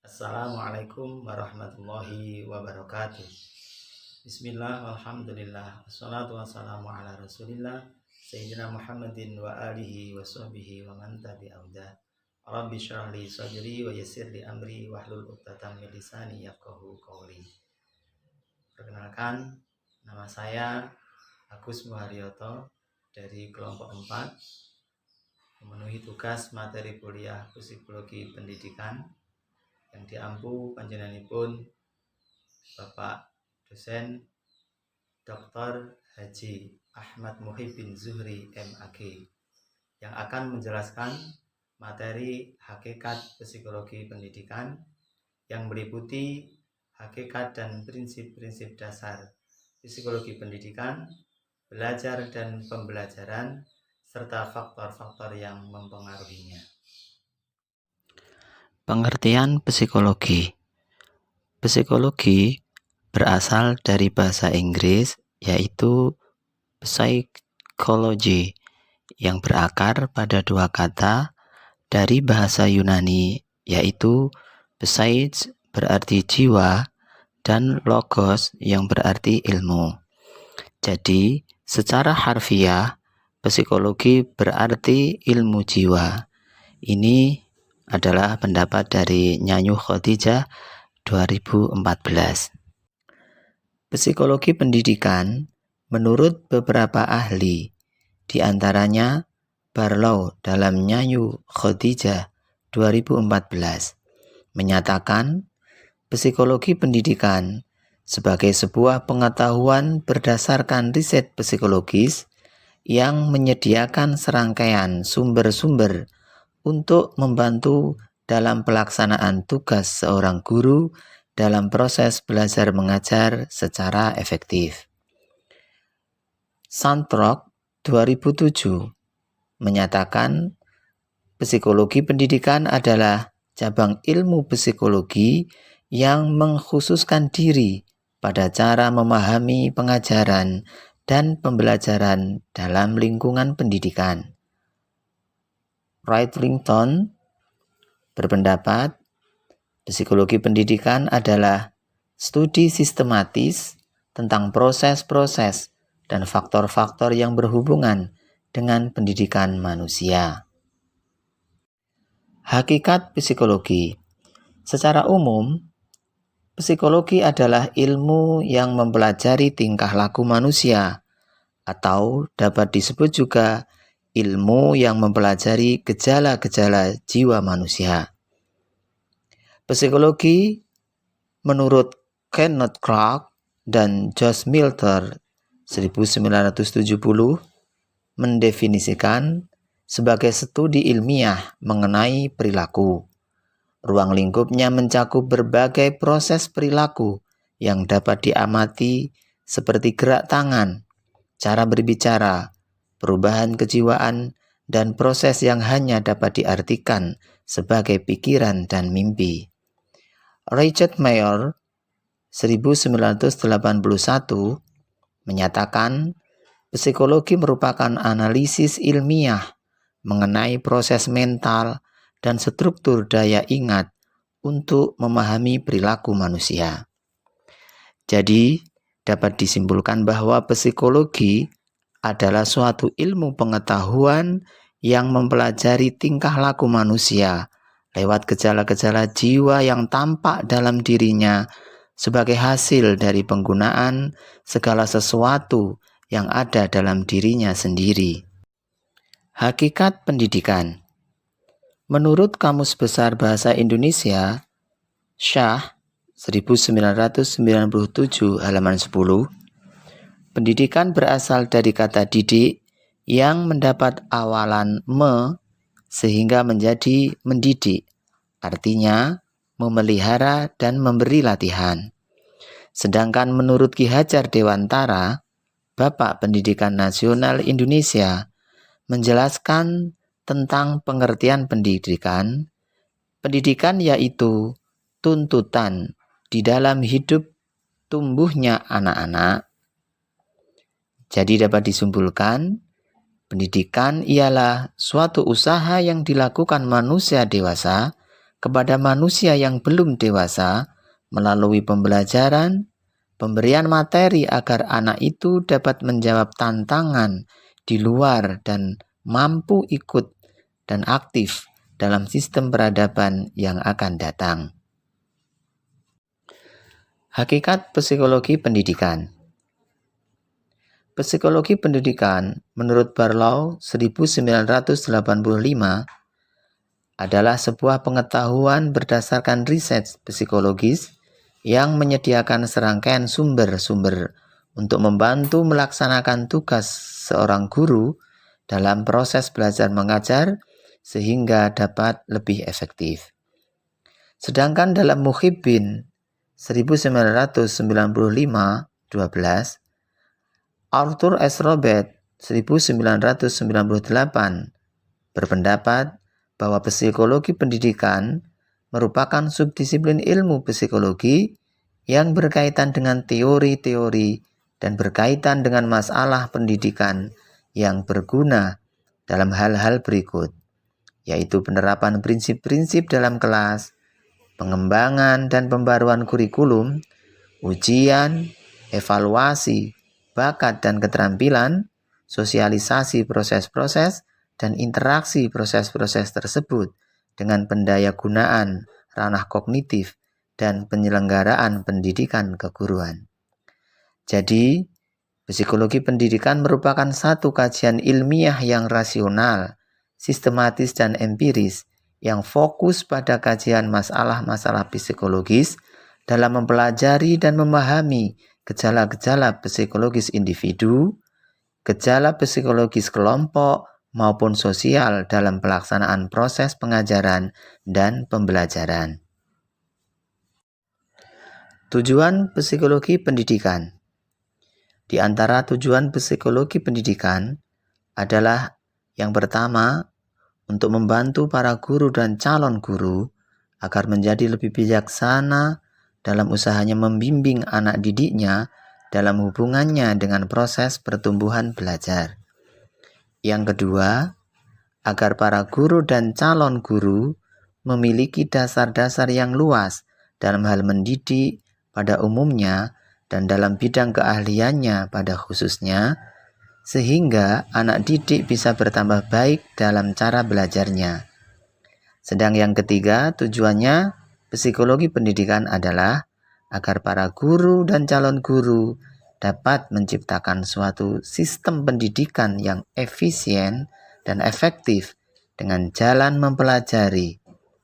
Assalamualaikum warahmatullahi wabarakatuh. Bismillah, alhamdulillah, wassalatu wassalamu ala rasulillah Sayyidina Muhammadin wa alihi wa sahbihi wa man tabi'audah. Rabbi syrah li sadri wa yassir li amri wahlul 'uqdatam min lisani yafqahu qawli. Perkenalkan, nama saya Agus Muharyoto dari kelompok 4, memenuhi tugas materi kuliah psikologi pendidikan yang diampu panjenenganipun Bapak dosen Dr. Haji Ahmad Muhibbin Zuhri MAG yang akan menjelaskan materi hakikat psikologi pendidikan yang meliputi hakikat dan prinsip-prinsip dasar psikologi pendidikan, belajar dan pembelajaran, serta faktor-faktor yang mempengaruhinya. Pengertian psikologi. Psikologi berasal dari bahasa Inggris yaitu psychology yang berakar pada dua kata dari bahasa Yunani yaitu psyche berarti jiwa dan logos yang berarti ilmu. Jadi secara harfiah psikologi berarti ilmu jiwa. Ini adalah pendapat dari Nyanyuh Khadijah 2014. Psikologi pendidikan menurut beberapa ahli, di antaranya Barlow dalam Nyanyuh Khadijah 2014, menyatakan psikologi pendidikan sebagai sebuah pengetahuan berdasarkan riset psikologis yang menyediakan serangkaian sumber-sumber untuk membantu dalam pelaksanaan tugas seorang guru dalam proses belajar mengajar secara efektif. Santrock 2007 menyatakan psikologi pendidikan adalah cabang ilmu psikologi yang mengkhususkan diri pada cara memahami pengajaran dan pembelajaran dalam lingkungan pendidikan. Wrightington berpendapat psikologi pendidikan adalah studi sistematis tentang proses-proses dan faktor-faktor yang berhubungan dengan pendidikan manusia. Hakikat psikologi. Secara umum, psikologi adalah ilmu yang mempelajari tingkah laku manusia atau dapat disebut juga ilmu yang mempelajari gejala-gejala jiwa manusia. Psikologi menurut Kenneth Clark dan Josh Milter 1970 mendefinisikan sebagai studi ilmiah mengenai perilaku. Ruang lingkupnya mencakup berbagai proses perilaku yang dapat diamati seperti gerak tangan, cara berbicara, perubahan kejiwaan, dan proses yang hanya dapat diartikan sebagai pikiran dan mimpi. Richard Mayer 1981 menyatakan psikologi merupakan analisis ilmiah mengenai proses mental dan struktur daya ingat untuk memahami perilaku manusia. Jadi, dapat disimpulkan bahwa psikologi adalah suatu ilmu pengetahuan yang mempelajari tingkah laku manusia lewat gejala-gejala jiwa yang tampak dalam dirinya sebagai hasil dari penggunaan segala sesuatu yang ada dalam dirinya sendiri. Hakikat pendidikan. Menurut Kamus Besar Bahasa Indonesia, Syah 1997 halaman 10, pendidikan berasal dari kata didik yang mendapat awalan sehingga menjadi mendidik, artinya memelihara dan memberi latihan. Sedangkan menurut Ki Hajar Dewantara, Bapak Pendidikan Nasional Indonesia, menjelaskan tentang pengertian pendidikan. Pendidikan yaitu tuntutan di dalam hidup tumbuhnya anak-anak. Jadi dapat disimpulkan, pendidikan ialah suatu usaha yang dilakukan manusia dewasa kepada manusia yang belum dewasa melalui pembelajaran, pemberian materi agar anak itu dapat menjawab tantangan di luar dan mampu ikut dan aktif dalam sistem peradaban yang akan datang. Hakikat psikologi pendidikan. Psikologi pendidikan menurut Barlow 1985 adalah sebuah pengetahuan berdasarkan riset psikologis yang menyediakan serangkaian sumber-sumber untuk membantu melaksanakan tugas seorang guru dalam proses belajar mengajar sehingga dapat lebih efektif. Sedangkan dalam Muhyiddin 1995-12, Arthur S. Robert 1998 berpendapat bahwa psikologi pendidikan merupakan subdisiplin ilmu psikologi yang berkaitan dengan teori-teori dan berkaitan dengan masalah pendidikan yang berguna dalam hal-hal berikut, yaitu penerapan prinsip-prinsip dalam kelas, pengembangan dan pembaruan kurikulum, ujian, evaluasi, bakat dan keterampilan, sosialisasi proses-proses, dan interaksi proses-proses tersebut dengan pendayagunaan ranah kognitif dan penyelenggaraan pendidikan keguruan. Jadi, psikologi pendidikan merupakan satu kajian ilmiah yang rasional, sistematis dan empiris yang fokus pada kajian masalah-masalah psikologis dalam mempelajari dan memahami gejala-gejala psikologis individu, gejala psikologis kelompok, maupun sosial dalam pelaksanaan proses pengajaran dan pembelajaran. Tujuan psikologi pendidikan. Di antara tujuan psikologi pendidikan adalah yang pertama, untuk membantu para guru dan calon guru agar menjadi lebih bijaksana dalam usahanya membimbing anak didiknya dalam hubungannya dengan proses pertumbuhan belajar. Yang kedua, agar para guru dan calon guru memiliki dasar-dasar yang luas dalam hal mendidik pada umumnya dan dalam bidang keahliannya pada khususnya, sehingga anak didik bisa bertambah baik dalam cara belajarnya. Sedang yang ketiga, tujuannya psikologi pendidikan adalah agar para guru dan calon guru dapat menciptakan suatu sistem pendidikan yang efisien dan efektif dengan jalan mempelajari,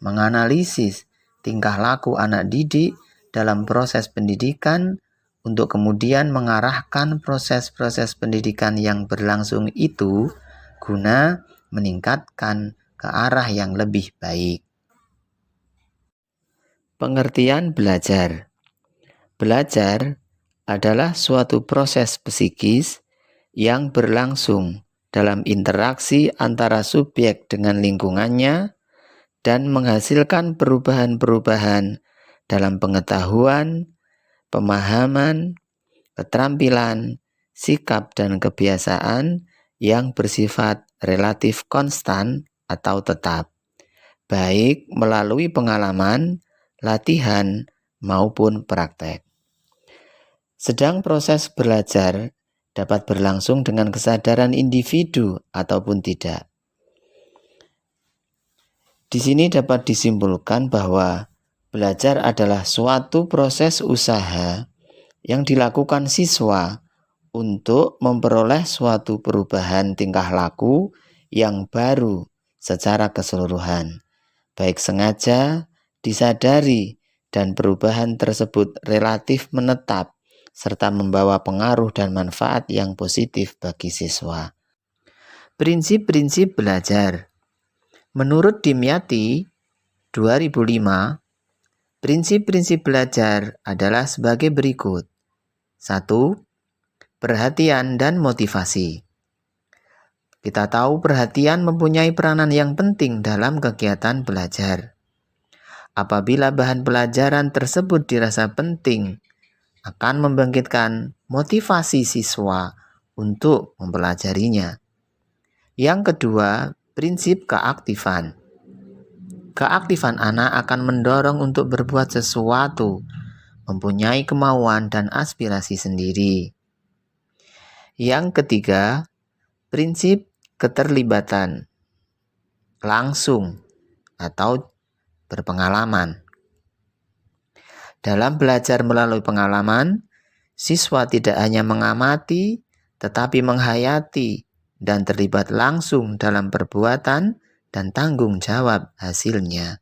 menganalisis tingkah laku anak didik dalam proses pendidikan untuk kemudian mengarahkan proses-proses pendidikan yang berlangsung itu guna meningkatkan ke arah yang lebih baik. Pengertian belajar. Belajar adalah suatu proses psikis yang berlangsung dalam interaksi antara subjek dengan lingkungannya dan menghasilkan perubahan-perubahan dalam pengetahuan, pemahaman, keterampilan, sikap dan kebiasaan yang bersifat relatif konstan atau tetap, baik melalui pengalaman, latihan, maupun praktek. Sedang proses belajar dapat berlangsung dengan kesadaran individu ataupun tidak. Di sini dapat disimpulkan bahwa belajar adalah suatu proses usaha yang dilakukan siswa untuk memperoleh suatu perubahan tingkah laku yang baru secara keseluruhan, baik sengaja, disadari, dan perubahan tersebut relatif menetap serta membawa pengaruh dan manfaat yang positif bagi siswa. Prinsip-prinsip belajar. Menurut Dimyati 2005, prinsip-prinsip belajar adalah sebagai berikut. 1. Perhatian dan motivasi. Kita tahu perhatian mempunyai peranan yang penting dalam kegiatan belajar. Apabila bahan pelajaran tersebut dirasa penting, akan membangkitkan motivasi siswa untuk mempelajarinya. Yang kedua, prinsip keaktifan. keaktifan anak akan mendorong untuk berbuat sesuatu, mempunyai kemauan dan aspirasi sendiri. Yang ketiga, prinsip keterlibatan langsung atau berpengalaman. Dalam belajar melalui pengalaman, siswa tidak hanya mengamati, tetapi menghayati dan terlibat langsung dalam perbuatan dan tanggung jawab hasilnya.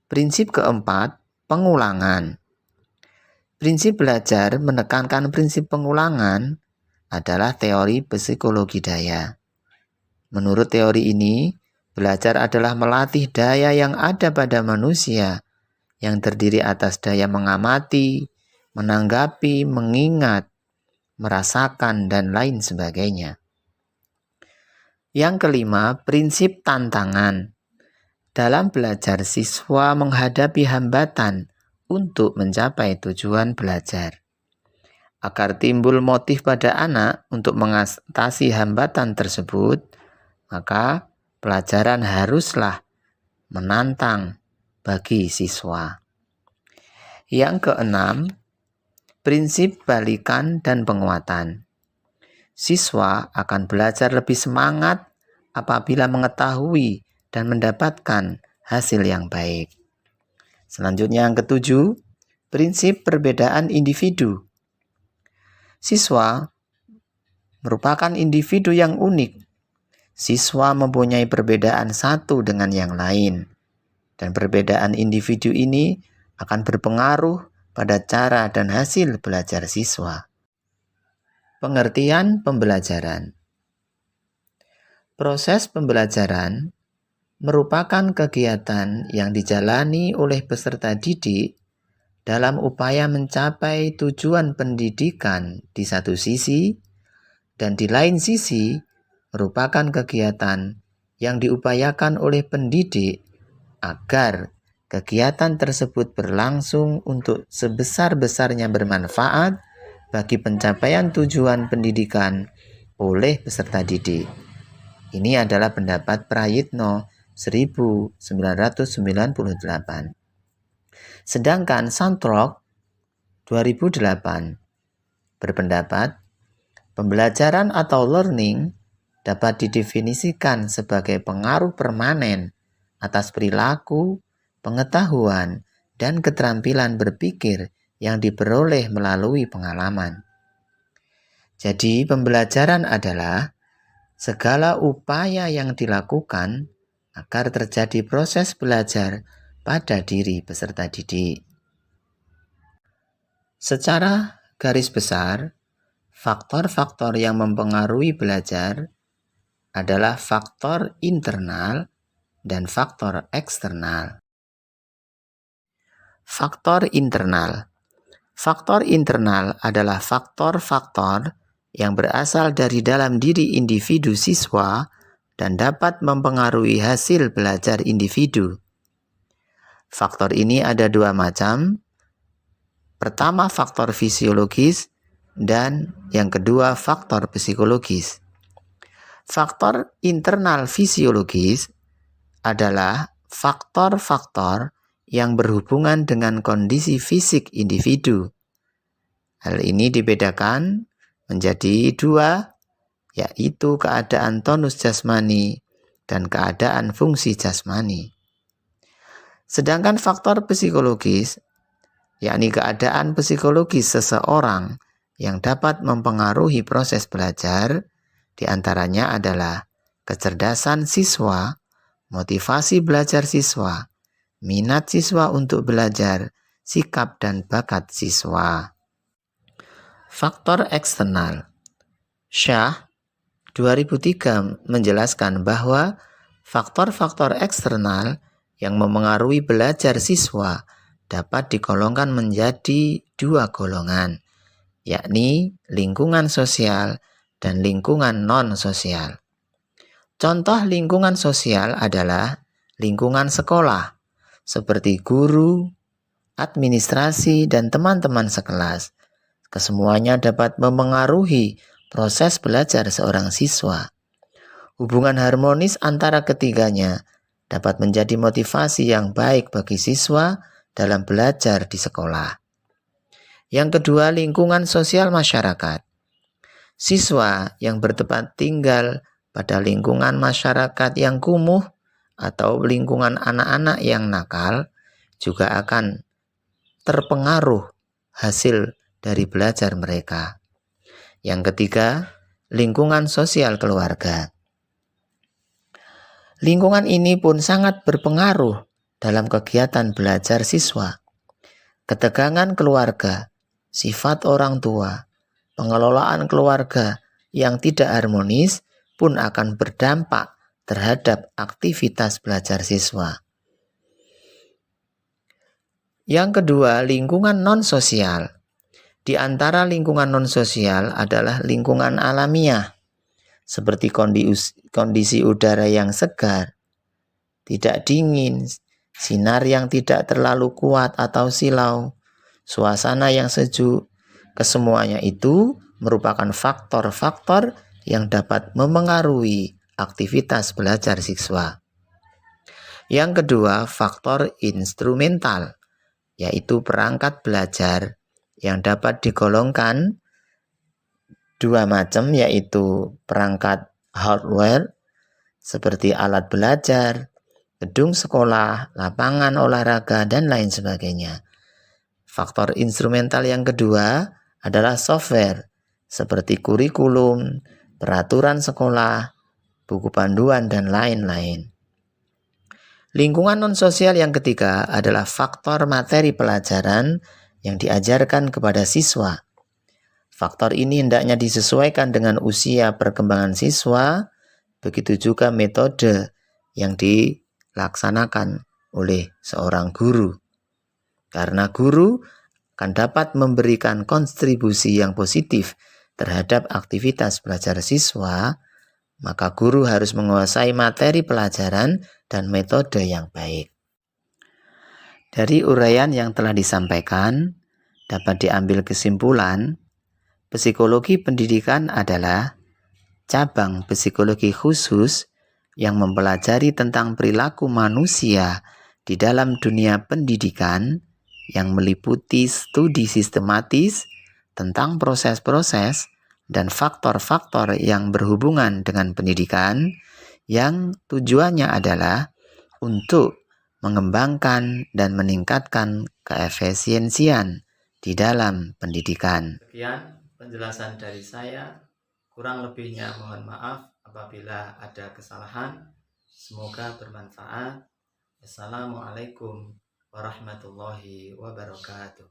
Prinsip keempat, pengulangan. Prinsip belajar menekankan prinsip pengulangan adalah teori psikologi daya. Menurut teori ini, belajar adalah melatih daya yang ada pada manusia yang terdiri atas daya mengamati, menanggapi, mengingat, merasakan, dan lain sebagainya. Yang kelima, prinsip tantangan. Dalam belajar, siswa menghadapi hambatan untuk mencapai tujuan belajar. Agar timbul motif pada anak untuk mengatasi hambatan tersebut, maka pelajaran haruslah menantang bagi siswa. Yang keenam, prinsip balikan dan penguatan. Siswa akan belajar lebih semangat apabila mengetahui dan mendapatkan hasil yang baik. Selanjutnya yang ketujuh, prinsip perbedaan individu. Siswa merupakan individu yang unik. Siswa mempunyai perbedaan satu dengan yang lain. Dan perbedaan individu ini akan berpengaruh pada cara dan hasil belajar siswa. Pengertian pembelajaran. Proses pembelajaran merupakan kegiatan yang dijalani oleh peserta didik dalam upaya mencapai tujuan pendidikan di satu sisi, dan di lain sisi merupakan kegiatan yang diupayakan oleh pendidik agar kegiatan tersebut berlangsung untuk sebesar-besarnya bermanfaat bagi pencapaian tujuan pendidikan oleh peserta didik. Ini adalah pendapat Prayitno 1998. Sedangkan Santrok 2008 berpendapat pembelajaran atau learning dapat didefinisikan sebagai pengaruh permanen atas perilaku, pengetahuan, dan keterampilan berpikir yang diperoleh melalui pengalaman. Jadi pembelajaran adalah segala upaya yang dilakukan agar terjadi proses belajar pada diri peserta didik. Secara garis besar, faktor-faktor yang mempengaruhi belajar adalah faktor internal dan faktor eksternal. Faktor internal. Faktor internal adalah faktor-faktor yang berasal dari dalam diri individu siswa dan dapat mempengaruhi hasil belajar individu. Faktor ini ada dua macam. Pertama, faktor fisiologis, dan yang kedua, faktor psikologis. Faktor internal fisiologis adalah faktor-faktor yang berhubungan dengan kondisi fisik individu. Hal ini dibedakan menjadi dua, yaitu keadaan tonus jasmani dan keadaan fungsi jasmani. Sedangkan faktor psikologis, yakni keadaan psikologis seseorang yang dapat mempengaruhi proses belajar, diantaranya adalah kecerdasan siswa, motivasi belajar siswa, minat siswa untuk belajar, sikap dan bakat siswa. Faktor eksternal. Shah 2003 menjelaskan bahwa faktor-faktor eksternal yang memengaruhi belajar siswa dapat digolongkan menjadi dua golongan, yakni lingkungan sosial dan lingkungan non-sosial. Contoh lingkungan sosial adalah lingkungan sekolah, seperti guru, administrasi, dan teman-teman sekelas. Kesemuanya dapat memengaruhi proses belajar seorang siswa. Hubungan harmonis antara ketiganya dapat menjadi motivasi yang baik bagi siswa dalam belajar di sekolah. Yang kedua, lingkungan sosial masyarakat. Siswa yang bertempat tinggal pada lingkungan masyarakat yang kumuh atau lingkungan anak-anak yang nakal juga akan terpengaruh hasil dari belajar mereka. Yang ketiga, lingkungan sosial keluarga. Lingkungan ini pun sangat berpengaruh dalam kegiatan belajar siswa. Ketegangan keluarga, sifat orang tua, pengelolaan keluarga yang tidak harmonis pun akan berdampak terhadap aktivitas belajar siswa. Yang kedua, lingkungan non-sosial. Di antara lingkungan non-sosial adalah lingkungan alamiah, seperti kondisi udara yang segar, tidak dingin, sinar yang tidak terlalu kuat atau silau, suasana yang sejuk. Kesemuanya itu merupakan faktor-faktor yang dapat memengaruhi aktivitas belajar siswa. Yang kedua, faktor instrumental, yaitu perangkat belajar yang dapat digolongkan dua macam, yaitu perangkat hardware seperti alat belajar, gedung sekolah, lapangan olahraga, dan lain sebagainya. Faktor instrumental yang kedua adalah software seperti kurikulum, peraturan sekolah, buku panduan, dan lain-lain. Lingkungan non-sosial yang ketiga adalah faktor materi pelajaran yang diajarkan kepada siswa. Faktor ini hendaknya disesuaikan dengan usia perkembangan siswa, begitu juga metode yang dilaksanakan oleh seorang guru. Karena guru akan dapat memberikan kontribusi yang positif terhadap aktivitas belajar siswa, maka guru harus menguasai materi pelajaran dan metode yang baik. Dari uraian yang telah disampaikan, dapat diambil kesimpulan, psikologi pendidikan adalah cabang psikologi khusus yang mempelajari tentang perilaku manusia di dalam dunia pendidikan yang meliputi studi sistematis tentang proses-proses dan faktor-faktor yang berhubungan dengan pendidikan yang tujuannya adalah untuk mengembangkan dan meningkatkan keefisiensian di dalam pendidikan. Sekian penjelasan dari saya. Kurang lebihnya mohon maaf apabila ada kesalahan. Semoga bermanfaat. Assalamualaikum warahmatullahi wabarakatuh.